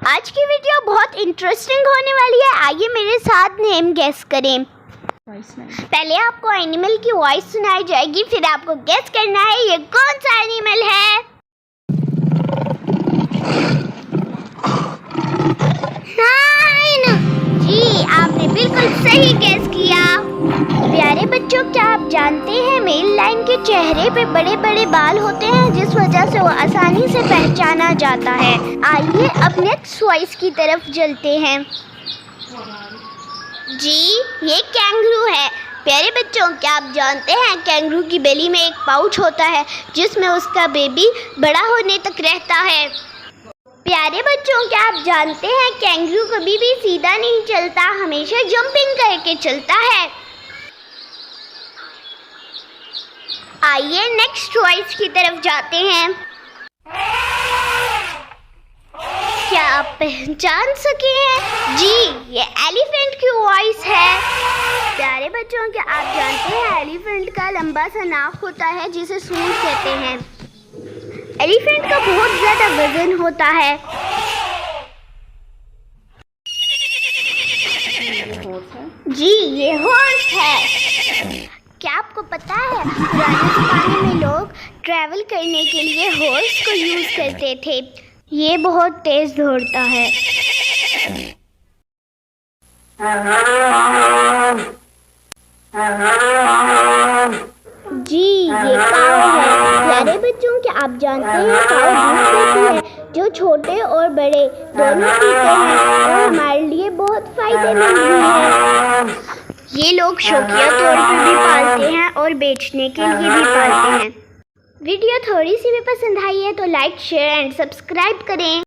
आज की वीडियो बहुत इंटरेस्टिंग होने वाली है। आइए मेरे साथ नेम गेस करें। पहले आपको एनिमल की वॉइस सुनाई जाएगी, फिर आपको गेस करना है ये कौन सा एनिमल है। जी, आपने बिल्कुल सही गेस किया। प्यारे बच्चों, क्या आप जानते हैं मेल लाइन के चेहरे पे बड़े बड़े बाल होते हैं, जिस वजह से वो आसानी से पहचाना जाता है। आइए अब नेक्स्ट वॉइस की तरफ चलते हैं। जी, ये कैंगरू है। प्यारे बच्चों, क्या आप जानते हैं कैंगरू की बेली में एक पाउच होता है जिसमें उसका बेबी बड़ा होने तक रहता है। प्यारे बच्चों, क्या आप जानते हैं कैंगरू कभी भी सीधा नहीं चलता, हमेशा जंपिंग करके चलता है। आइए नेक्स्ट वॉइस की तरफ जाते हैं। क्या आप पहचान सके हैं? जी, ये एलिफेंट की वॉइस है। प्यारे बच्चों, क्या आप जानते हैं एलिफेंट का लंबा सा नाक होता है जिसे सूंड कहते हैं। एलिफेंट का बहुत ज़्यादा वजन होता है। जी, ये हॉर्स है। क्या आपको पता है पुराने ज़माने में लोग ट्रैवल करने के लिए हॉर्स को यूज़ करते थे। ये बहुत तेज़ दौड़ता है। जी, ये काऊ है। प्यारे बच्चों, क्या आप जानते हैं काऊ दूध देती है जो छोटे और बड़े दोनों पीते हैं और हमारे लिए बहुत फायदेमंद भी है। ये लोग शौकिया तौर पर भी पालते हैं और बेचने के लिए भी पालते हैं। वीडियो थोड़ी सी भी पसंद आई है तो लाइक, शेयर एंड सब्सक्राइब करें।